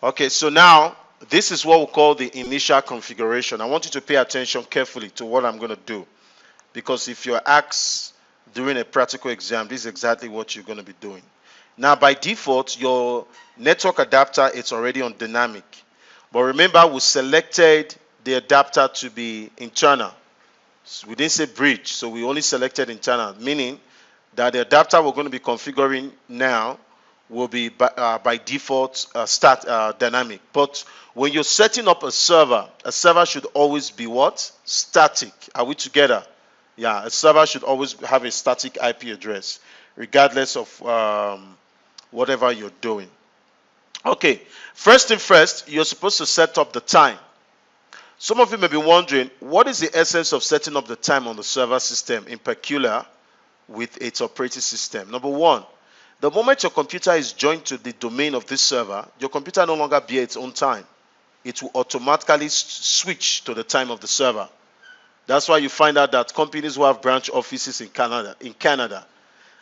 Okay, so now this is what we call the initial configuration. I want you to pay attention carefully to what I'm going to do, because if you're asked during a practical exam, this is exactly what you're going to be doing. Now, by default, your network adapter is already on dynamic. But remember, we selected the adapter to be internal. So we didn't say bridge, so we only selected internal, meaning that the adapter we're going to be configuring now will be by default start dynamic. But when you're setting up a server should always be what? Static. Are we together? Yeah, a server should always have a static IP address, regardless of whatever you're doing. Okay, first thing first, you're supposed to set up the time. Some of you may be wondering, what is the essence of setting up the time on the server system, in particular with its operating system? Number one, the moment your computer is joined to the domain of this server, your computer no longer bears its own time. It will automatically switch to the time of the server. That's why you find out that companies who have branch offices in Canada,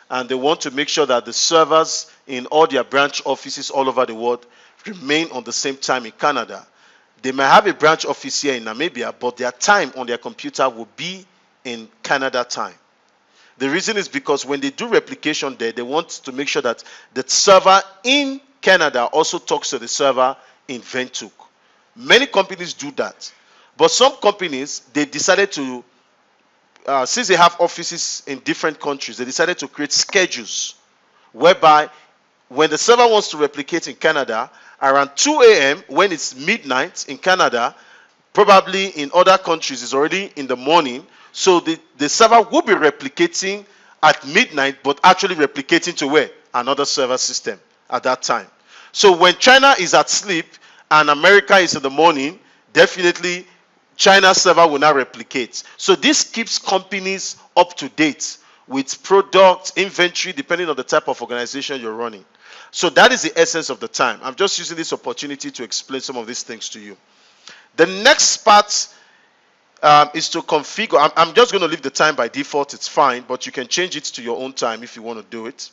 and they want to make sure that the servers in all their branch offices all over the world remain on the same time in Canada. They may have a branch office here in Namibia, but their time on their computer will be in Canada time. The reason is because when they do replication there, they want to make sure that the server in Canada also talks to the server in Windhoek. Many companies do that. But some companies, they decided to, since they have offices in different countries, they decided to create schedules whereby when the server wants to replicate in Canada, around 2 a.m., when it's midnight in Canada, probably in other countries it's already in the morning, so the server will be replicating at midnight, but actually replicating to where? Another server system at that time. So when China is at sleep and America is in the morning, definitely China's server will not replicate. So this keeps companies up to date with product, inventory, depending on the type of organization you're running. So that is the essence of the time. I'm just using this opportunity to explain some of these things to you. The next part is to configure. I'm just going to leave the time by default. It's fine, but you can change it to your own time if you want to do it.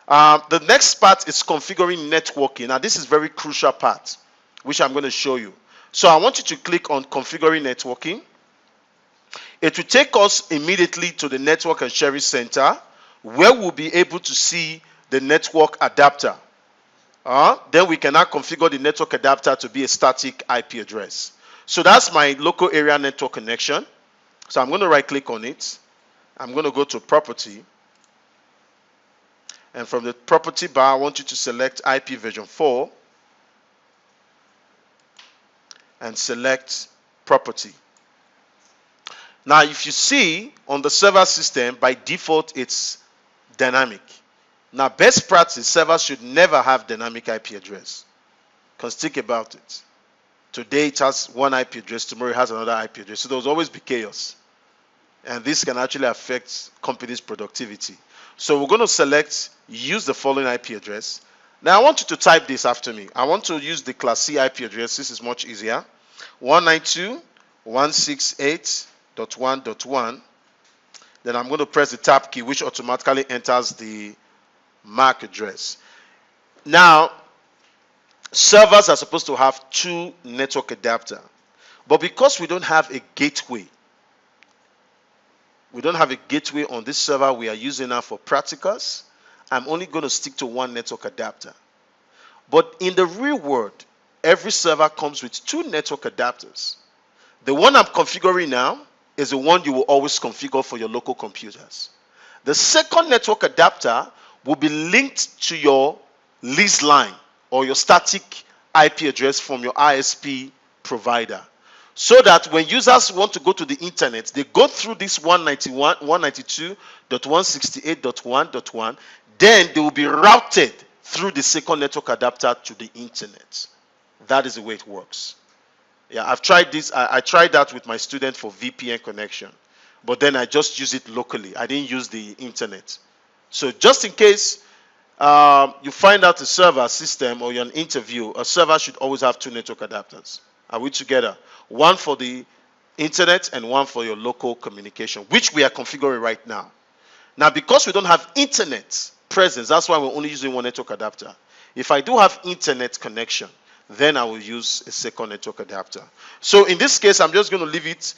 The next part is configuring networking. Now, this is a very crucial part, which I'm going to show you. So I want you to click on configuring networking. It will take us immediately to the network and sharing center, where we'll be able to see the network adapter. Then we can now configure the network adapter to be a static IP address. So that's my local area network connection. So I'm going to right click on it. I'm going to go to property. And from the property bar, I want you to select IP version 4 and select property. Now, if you see on the server system, by default, it's dynamic. Now, best practice, servers should never have dynamic IP address. Because think about it. Today it has one IP address, tomorrow it has another IP address. So there will always be chaos. And this can actually affect companies' productivity. So we're going to select, use the following IP address. Now I want you to type this after me. I want to use the class C IP address. This is much easier. 192.168.1.1. Then I'm going to press the tab key, which automatically enters the MAC address. Now, servers are supposed to have 2 network adapters. But because we don't have a gateway, on this server we are using now for practicals, I'm only going to stick to 1 network adapter. But in the real world, every server comes with 2 network adapters. The one I'm configuring now is the one you will always configure for your local computers. The second network adapter will be linked to your lease line or your static IP address from your ISP provider. So that when users want to go to the internet, they go through this 192.168.1.1, then they will be routed through the second network adapter to the internet. That is the way it works. Yeah, I've tried this. I tried that with my student for VPN connection. But then I just use it locally. I didn't use the internet. So just in case you find out a server system or you're an interview, a server should always have 2 network adapters. Are we together? One for the internet and one for your local communication, which we are configuring right now. Now, because we don't have internet presence, that's why we're only using 1 network adapter. If I do have internet connection, then I will use a second network adapter. So in this case, I'm just going to leave it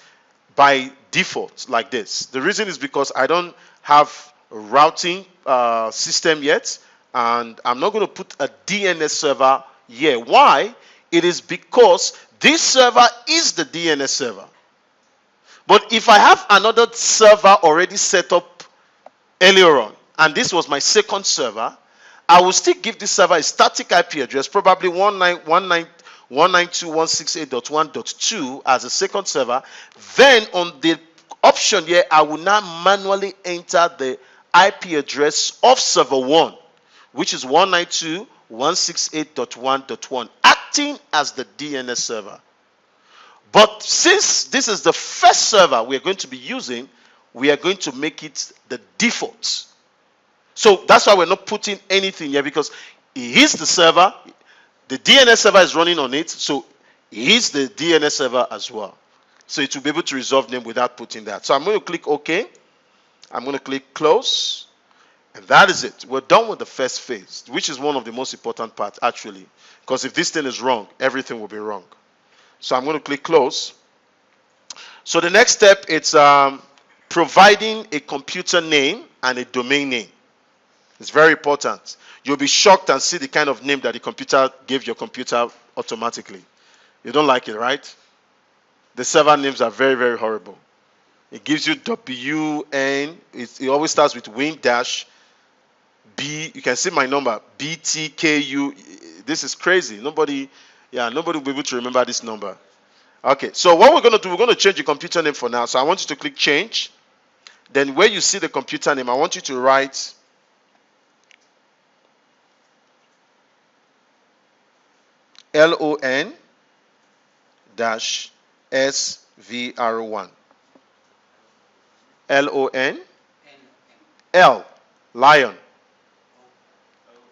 by default like this. The reason is because I don't have a routing system yet, and I'm not going to put a DNS server here. Why? It is because this server is the DNS server. But if I have another server already set up earlier on, and this was my second server, I will still give this server a static IP address, probably 192.168.1.2 as a second server. Then on the option here, I will now manually enter the IP address of server 1, which is 192.168.1.1, acting as the DNS server. But since this is the first server we are going to be using, we are going to make it the default. So that's why we're not putting anything here, because it is the server, the DNS server is running on it, so it is the DNS server as well. So it will be able to resolve them without putting that. So I'm going to click OK. I'm going to click Close. And that is it. We're done with the first phase, which is one of the most important parts actually. Because if this thing is wrong, everything will be wrong. So I'm going to click Close. So the next step is providing a computer name and a domain name. It's very important. You'll be shocked and see the kind of name that the computer gave your computer automatically. You don't like it, right? The server names are very, very horrible. It gives you WN. It always starts with win dash B. You can see my number, BTKU. This is crazy. Nobody will be able to remember this number. Okay, so what we're going to do, we're going to change the computer name for now. So I want you to click Change. Then where you see the computer name, I want you to write LON dash SVR1. LON L Lion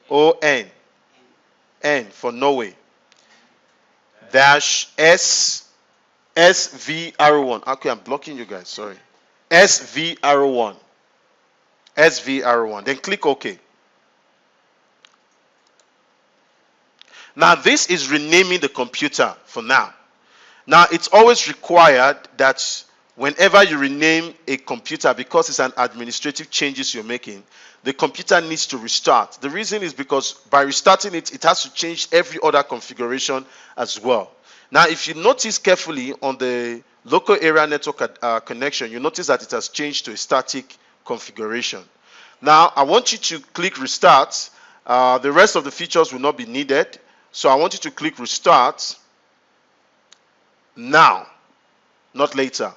ON N for Norway dash SVR1. Okay, I'm blocking you guys, sorry. SVR1. SVR1. Then click OK. Now this is renaming the computer for now. Now it's always required that whenever you rename a computer, because it's an administrative changes you're making, the computer needs to restart. The reason is because by restarting it, it has to change every other configuration as well. Now if you notice carefully on the local area network connection, you notice that it has changed to a static configuration. Now I want you to click Restart. The rest of the features will not be needed. So I want you to click Restart now, not later.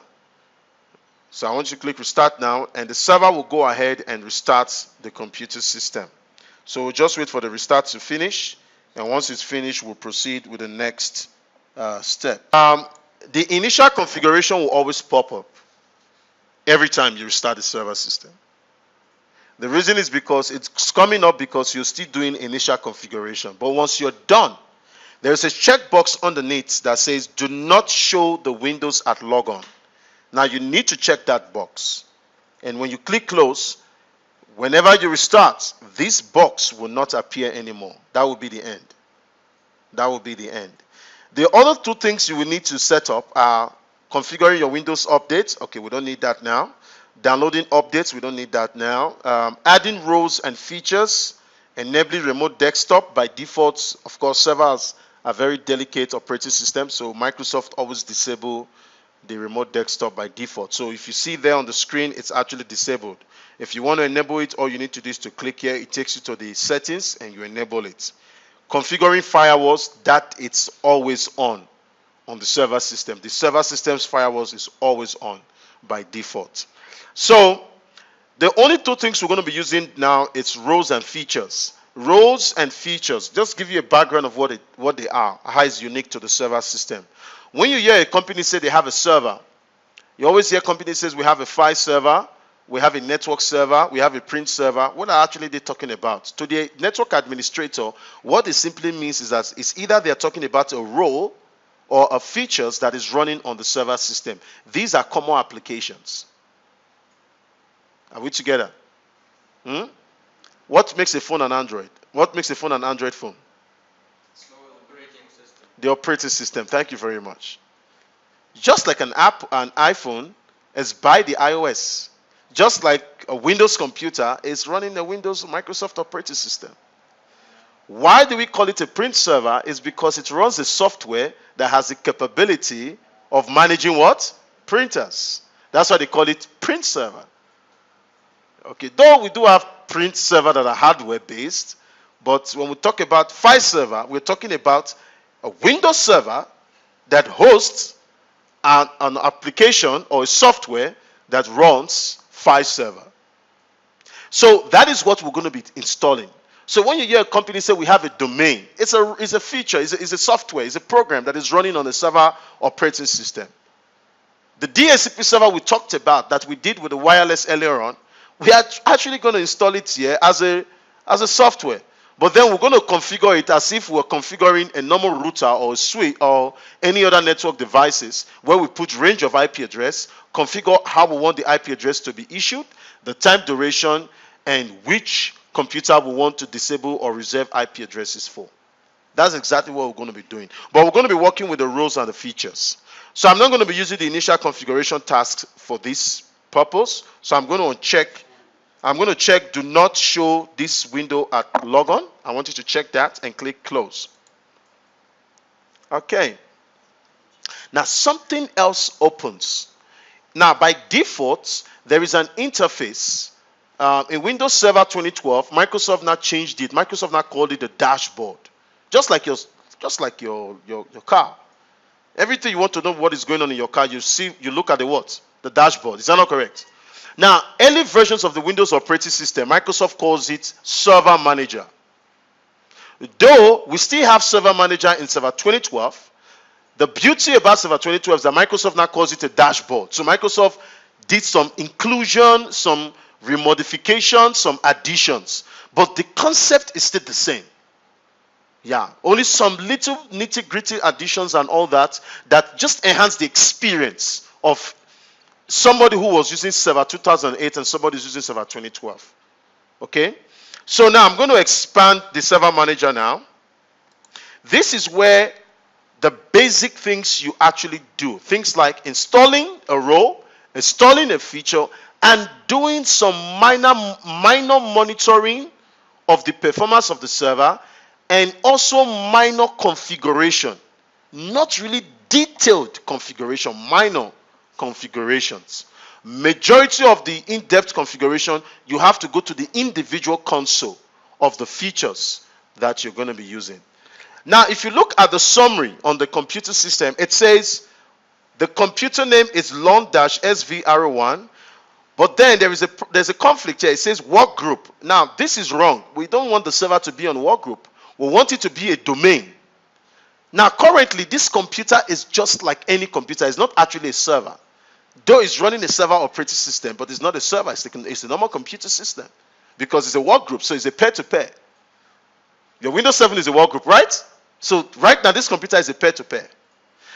So I want you to click Restart now, and the server will go ahead and restart the computer system. So we'll just wait for the restart to finish, and once it's finished, we'll proceed with the next step. The initial configuration will always pop up every time you restart the server system. The reason is because it's coming up because you're still doing initial configuration. But once you're done, there is a checkbox underneath that says do not show the Windows at logon. Now you need to check that box. And when you click Close, whenever you restart, this box will not appear anymore. That will be the end. That will be the end. The other two things you will need to set up are configuring your Windows updates. Okay, we don't need that now. Downloading updates, we don't need that now. Adding roles and features, enabling remote desktop. By default, of course, servers are very delicate operating systems, so Microsoft always disable the remote desktop by default. So if you see there on the screen, it's actually disabled. If you want to enable it, all you need to do is to click here. It takes you to the settings and you enable it. Configuring firewalls, that it's always on the server system. The server system's firewalls is always on by default. So the only two things we're going to be using now is roles and features. Roles and features, just give you a background of what they are, how it's unique to the server system. When you hear a company say they have a server, you always hear companies say we have a file server, we have a network server, we have a print server. What are actually they talking about? To the network administrator, what it simply means is that it's either they're talking about a role or a features that is running on the server system. These are common applications. Are we together? What makes a phone an Android? What makes a phone an Android phone? Slow operating system. The operating system. Thank you very much. Just like an iPhone is by the iOS. Just like a Windows computer is running a Windows Microsoft operating system. Why do we call it a print server? Is because it runs a software that has the capability of managing what? Printers. That's why they call it print server. Okay, though we do have print server that are hardware based, but when we talk about file server, we're talking about a Windows server that hosts an application or a software that runs file server. So that is what we're going to be installing. So when you hear a company say we have a domain, it's a feature, it's a software, it's a program that is running on a server operating system. The DHCP server we talked about that we did with the wireless earlier on, we are actually going to install it here as a software. But then we're going to configure it as if we're configuring a normal router or a switch or any other network devices, where we put range of IP address, configure how we want the IP address to be issued, the time duration, and which computer we want to disable or reserve IP addresses for. That's exactly what we're going to be doing. But we're going to be working with the roles and the features. So I'm not going to be using the initial configuration tasks for this purpose. So I'm going to check do not show this window at logon. I want you to check that and click close. Okay. Now something else opens. Now by default, there is an interface. In Windows Server 2012, Microsoft now changed it. Microsoft now called it a dashboard. Just like your car. Everything you want to know what is going on in your car, you look at the what? The dashboard. Is that not correct? Now, early versions of the Windows operating system, Microsoft calls it Server Manager. Though we still have Server Manager in Server 2012, the beauty about Server 2012 is that Microsoft now calls it a dashboard. So Microsoft did some inclusion, some remodification, some additions. But the concept is still the same. Yeah, only some little nitty-gritty additions and all that just enhance the experience of somebody who was using Server 2008 and somebody who's using Server 2012. Okay? So now I'm going to expand the Server Manager now. This is where the basic things you actually do. Things like installing a role, installing a feature, and doing some minor monitoring of the performance of the server, and also minor configuration. Not really detailed configuration, minor configurations. Majority of the in-depth configuration, you have to go to the individual console of the features that you're going to be using. Now, if you look at the summary on the computer system, it says the computer name is lawn-svr1, but then there's a conflict here. It says work group. Now, this is wrong. We don't want the server to be on work group. We want it to be a domain. Now, currently, this computer is just like any computer. It's not actually a server. Though it's running a server operating system, but it's not a server. It's a normal computer system because it's a work group, so it's a pair-to-pair. Your Windows 7 is a work group, right? So right now, this computer is a pair-to-pair.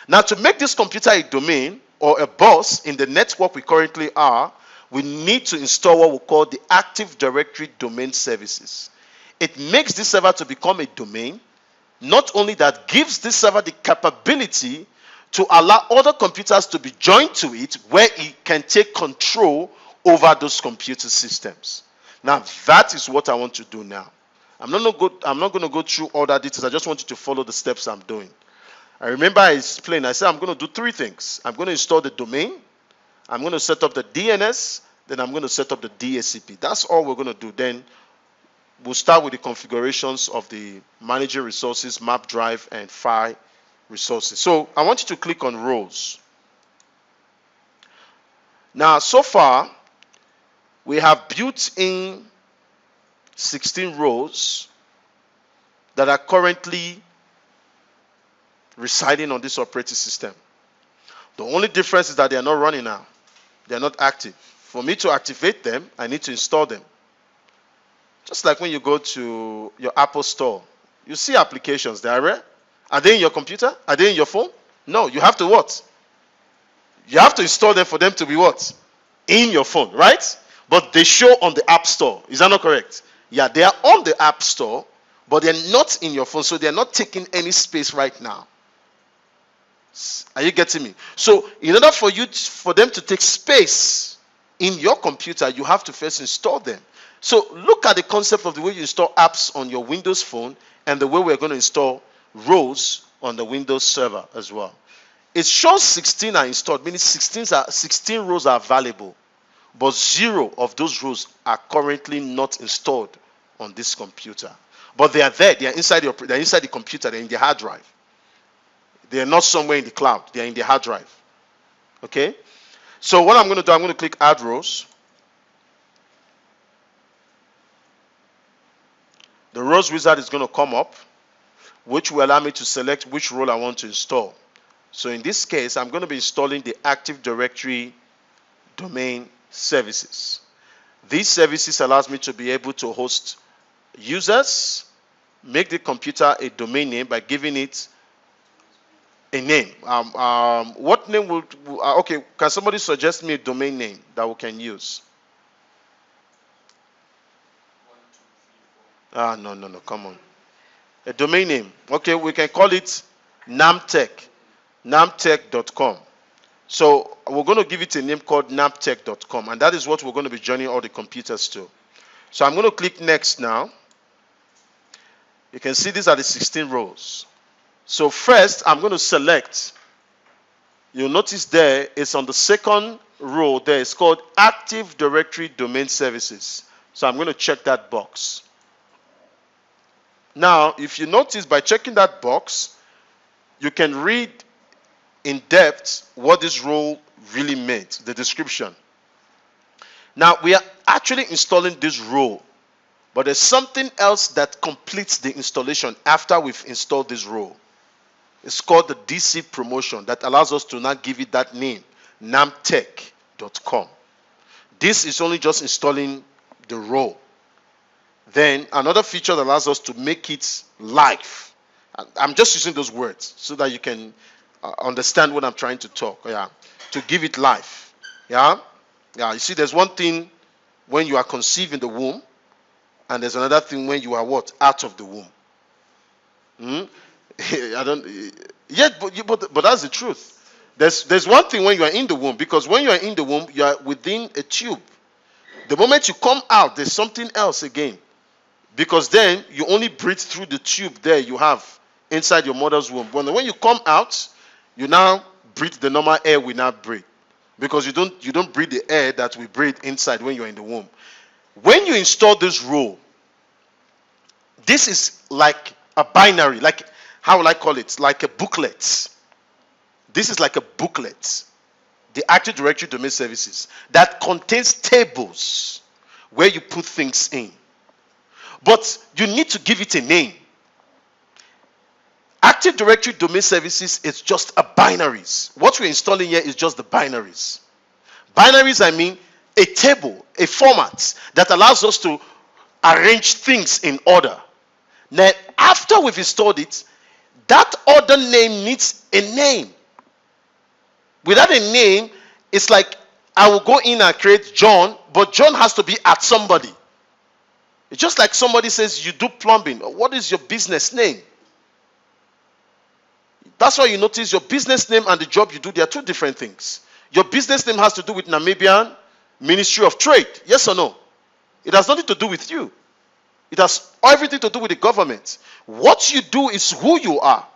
Now, to make this computer a domain or a bus in the network we currently are, we need to install what we call the Active Directory Domain Services. It makes this server to become a domain. Not only that, gives this server the capability to allow other computers to be joined to it, where it can take control over those computer systems. Now, that is what I want to do now. I'm not going to go through all that details. I just want you to follow the steps I'm doing. I remember I explained, I said I'm going to do three things. I'm going to install the domain. I'm going to set up the DNS. Then I'm going to set up the DHCP. That's all we're going to do. Then we'll start with the configurations of the managing resources, map drive, and file resources. So I want you to click on roles. Now, so far, we have built in 16 roles that are currently residing on this operating system. The only difference is that they are not running now. They are not active. For me to activate them, I need to install them. Just like when you go to your Apple store, you see applications there, right? Are they in your computer? Are they in your phone? No, you have to what? You have to install them for them to be what? In your phone, right? But they show on the App Store. Is that not correct? Yeah, they are on the App Store, but they're not in your phone, so they're not taking any space right now. Are you getting me? So in order for them to take space in your computer, you have to first install them. So look at the concept of the way you install apps on your Windows phone and the way we're going to install rows on the Windows server as well. It shows 16 are installed, meaning 16 rows are available, but 0 of those rows are currently not installed on this computer. But they are there. They are inside the computer. They're in the hard drive. They are not somewhere in the cloud. They are in the hard drive. Okay? So what I'm going to do, I'm going to click Add Rows. The Rows wizard is going to come up, which will allow me to select which role I want to install. So in this case, I'm going to be installing the Active Directory domain services. These services allows me to be able to host users, make the computer a domain name by giving it a name. What name would, okay, can somebody suggest me a domain name that we can use? No, come on. A domain name. Okay, we can call it namtech.com. So we're going to give it a name called namtech.com, and that is what we're going to be joining all the computers to. So I'm going to click Next now. You can see these are the 16 rows. So first, I'm going to select. You'll notice there, it's on the second row there. It's called Active Directory Domain Services. So I'm going to check that box. Now, if you notice, by checking that box, you can read in depth what this role really meant, the description. Now, we are actually installing this role, but there's something else that completes the installation after we've installed this role. It's called the DC promotion that allows us to now give it that name, namtech.com. This is only just installing the role. Then another feature that allows us to make it live. I'm just using those words so that you can understand what I'm trying to talk. Yeah, to give it life. Yeah. You see, there's one thing when you are conceived in the womb, and there's another thing when you are what? Out of the womb. I don't. Yet, but that's the truth. There's one thing when you are in the womb, because when you are in the womb, you are within a tube. The moment you come out, there's something else again, because then you only breathe through the tube there you have inside your mother's womb. When you come out, you now breathe the normal air we now breathe, because you don't breathe the air that we breathe inside when you're in the womb. When you install this rule, this is like a binary, like, how will I call it? Like a booklet. This is like a booklet. The Active Directory Domain Services that contains tables where you put things in. But you need to give it a name. Active Directory Domain Services is just a binaries. What we're installing here is just the binaries. Binaries, I mean a table, a format that allows us to arrange things in order. Now, after we've installed it, that order name needs a name. Without a name, it's like I will go in and create John, but John has to be at somebody. It's just like somebody says you do plumbing. What is your business name? That's why you notice your business name and the job you do, they are two different things. Your business name has to do with Namibian Ministry of Trade. Yes or no? It has nothing to do with you. It has everything to do with the government. What you do is who you are.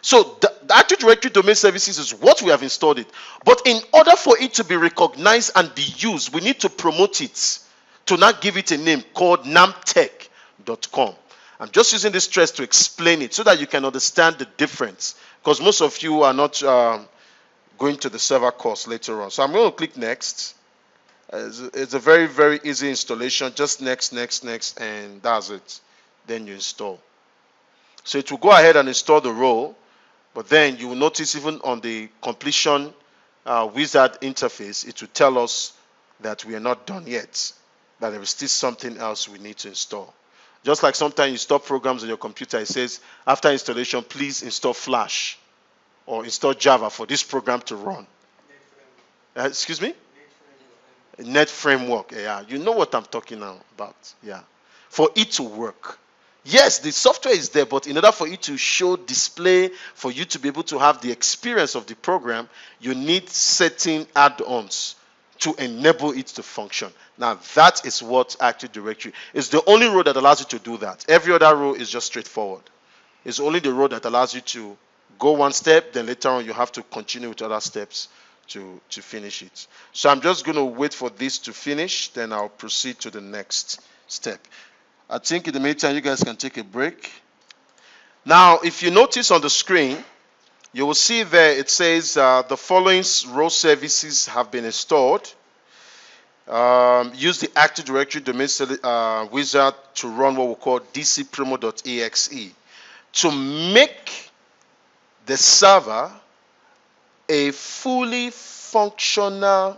So the Active Directory Domain Services is what we have installed it. But in order for it to be recognized and be used, we need to promote it, to not give it a name called namtech.com. I'm just using this stress to explain it so that you can understand the difference, because most of you are not going to the server course later on. So I'm going to click Next. It's a very, very easy installation. Just next, and that's it. Then you install. So it will go ahead and install the role, but then you will notice even on the completion wizard interface, it will tell us that we are not done yet, that there is still something else we need to install. Just like sometimes you install programs on your computer, it says after installation, please install Flash or install Java for this program to run. Excuse me? Net framework. Yeah, you know what I'm talking now about. Yeah, for it to work. Yes, the software is there, but in order for it to show, display, for you to be able to have the experience of the program, you need certain add-ons to enable it to function. Now, that is what Active Directory is. The only role that allows you to do that. Every other role is just straightforward. It's only the role that allows you to go one step, then later on you have to continue with other steps to finish it. So I'm just going to wait for this to finish, then I'll proceed to the next step. I think in the meantime, you guys can take a break. Now, if you notice on the screen, you will see there it says the following role services have been installed. Use the Active Directory domain wizard to run what we call dcpromo.exe to make the server a fully functional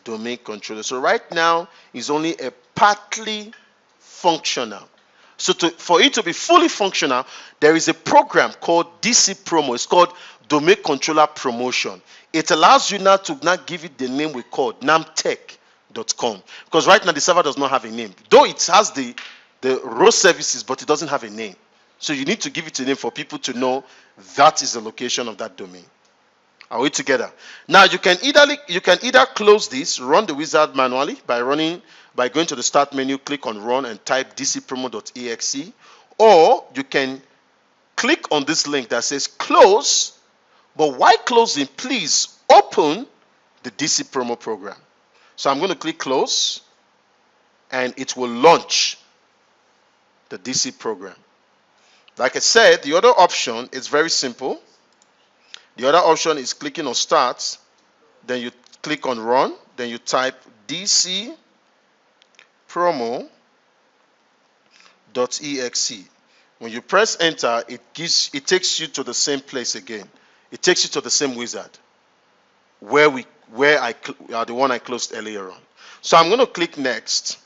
domain controller. So right now, it's only a partly functional. So for it to be fully functional, there is a program called dcpromo. It's called Domain Controller Promotion. It allows you now to now give it the name we call namtech.com. Because right now the server does not have a name. Though it has the raw services, but it doesn't have a name. So you need to give it a name for people to know that is the location of that domain. Are we together? Now you can either close this, run the wizard manually by going to the start menu, click on run and type dcpromo.exe, or you can click on this link that says close, but while closing, please open the dcpromo program. So I'm going to click close and it will launch the DC program. Like I said, the other option is very simple. The other option is clicking on start, then you click on run, then you type dcpromo.exe. When you press enter, it takes you to the same place again. It takes you to the same wizard where the one I closed earlier on. So I'm going to click next.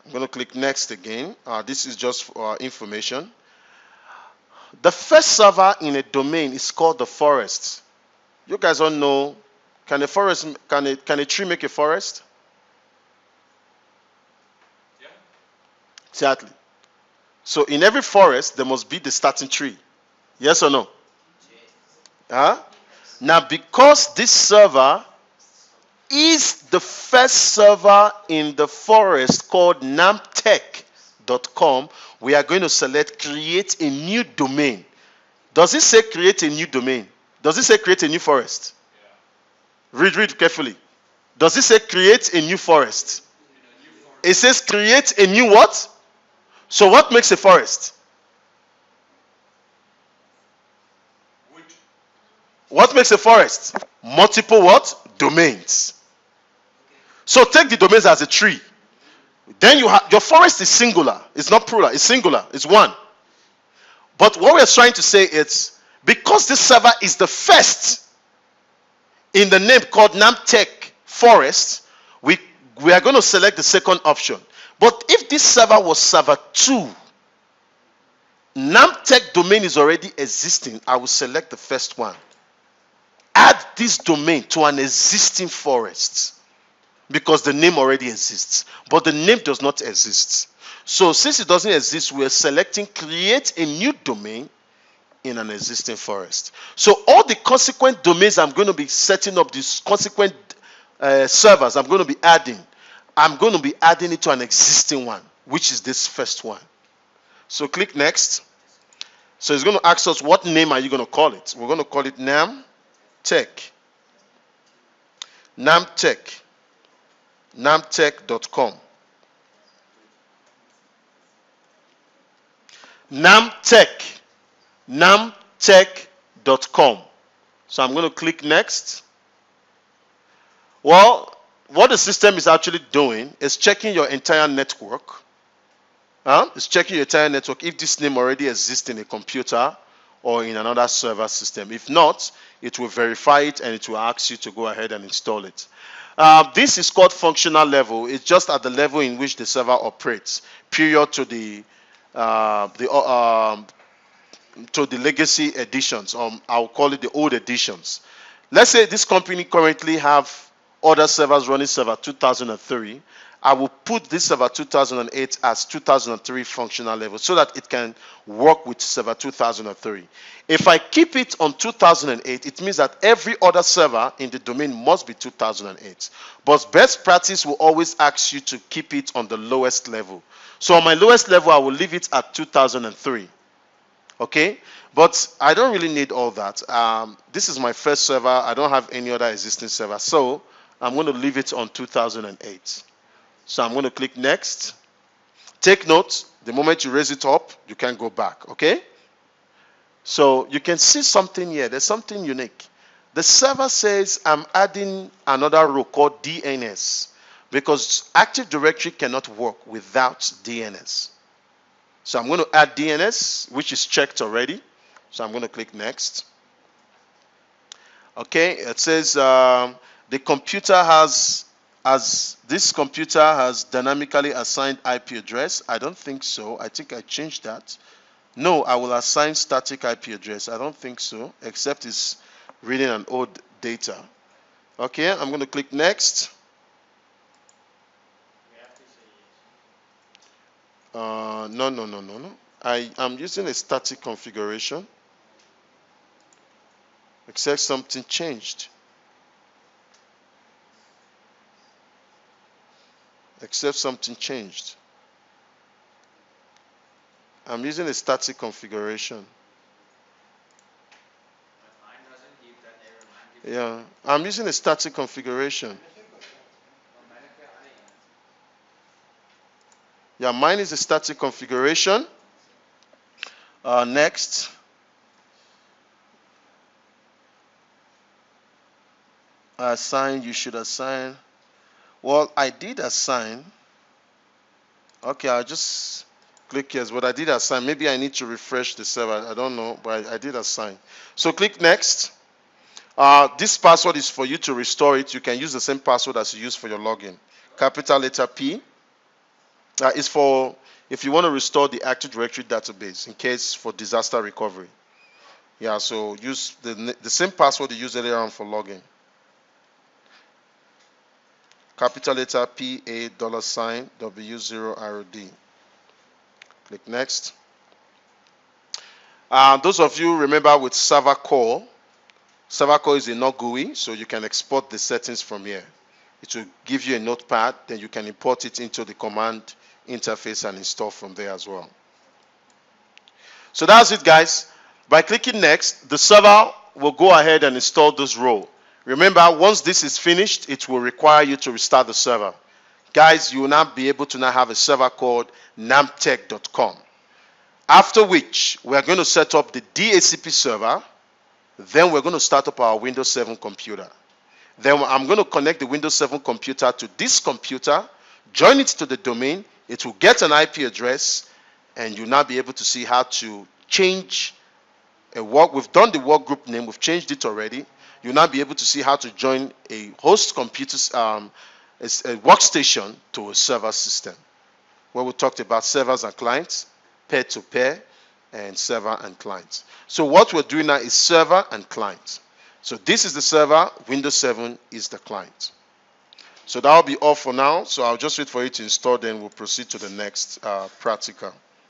I'm going to click next again. This is just for information. The first server in a domain is called the forest. You guys all know, can a tree make a forest? Yeah. Exactly. So in every forest, there must be the starting tree. Yes or no? Yes. Huh? Now, because this server is the first server in the forest called namtech.com, we are going to select create a new domain. Does it say create a new domain? Does it say create a new forest? Yeah. Read carefully. Does it say create a new forest? It says create a new what? So what makes a forest? Wood. What makes a forest? Multiple what? Domains. So take the domains as a tree. Then your forest is singular. It's not plural. It's singular. It's one. But what we're trying to say is, because this server is the first in the name called Namtech Forest, we are going to select the second option. But if this server was server 2, Namtech domain is already existing, I will select the first one. Add this domain to an existing forest, because the name already exists, but the name does not exist. So since it doesn't exist, we're selecting create a new domain in an existing forest. So all the consequent domains I'm going to be setting up, these consequent servers I'm going to be adding it to an existing one, which is this first one. So click next. So it's going to ask us, what name are you going to call it? We're going to call it Namtech. Namtech.com. Namtech.com. So I'm going to click next. Well, what the system is actually doing is checking your entire network. It's checking your entire network if this name already exists in a computer or in another server system. If not, it will verify it and it will ask you to go ahead and install it. This is called functional level. It's just at the level in which the server operates, prior to the legacy editions. I'll call it the old editions. Let's say this company currently have other servers running server 2003, I will put this Server 2008 as 2003 functional level so that it can work with Server 2003. If I keep it on 2008, it means that every other server in the domain must be 2008. But best practice will always ask you to keep it on the lowest level. So on my lowest level, I will leave it at 2003. Okay, but I don't really need all that. This is my first server. I don't have any other existing server, so I'm going to leave it on 2008. So I'm going to click next. Take note, the moment you raise it up, you can go back. Okay, so you can see something here. There's something unique. The server says I'm adding another row called DNS because Active Directory cannot work without DNS. So I'm going to add DNS, which is checked already. So I'm going to click next. Okay, it says the computer has, this computer has dynamically assigned IP address. I don't think so. I think I changed that. No, I will assign static IP address. I don't think so, except it's reading an old data. Okay, I'm going to click next. No. I'm using a static configuration, except something changed. I'm using a static configuration. Yeah, I'm using a static configuration. Yeah, mine is a static configuration. Next. Assign, you should assign. Well, I did assign. Okay, I'll just click yes, but I did assign. Maybe I need to refresh the server. I don't know, but I did assign. So click next. This password is for you to restore it. You can use the same password as you use for your login. Capital letter P. Is for if you want to restore the Active Directory database in case for disaster recovery. Yeah, so use the same password you used earlier on for login. Capital letter P A $ W0ROD. Click next. Those of you remember with Server Core. Server Core is a not GUI, so you can export the settings from here. It will give you a notepad, then you can import it into the command interface and install from there as well. So that's it, guys. By clicking next, the server will go ahead and install this role. Remember, once this is finished, it will require you to restart the server. Guys, you will now be able to now have a server called namtech.com. After which, we are going to set up the DHCP server. Then we're going to start up our Windows 7 computer. Then I'm going to connect the Windows 7 computer to this computer, join it to the domain. It will get an IP address, and you'll now be able to see how to change a work. We've done the work group name. We've changed it already. You'll now be able to see how to join a host computer, a workstation to a server system. Where we talked about servers and clients, peer-to-peer, and server and client. So what we're doing now is server and client. So this is the server, Windows 7 is the client. So that will be all for now. So I'll just wait for it to install, then we'll proceed to the next practical.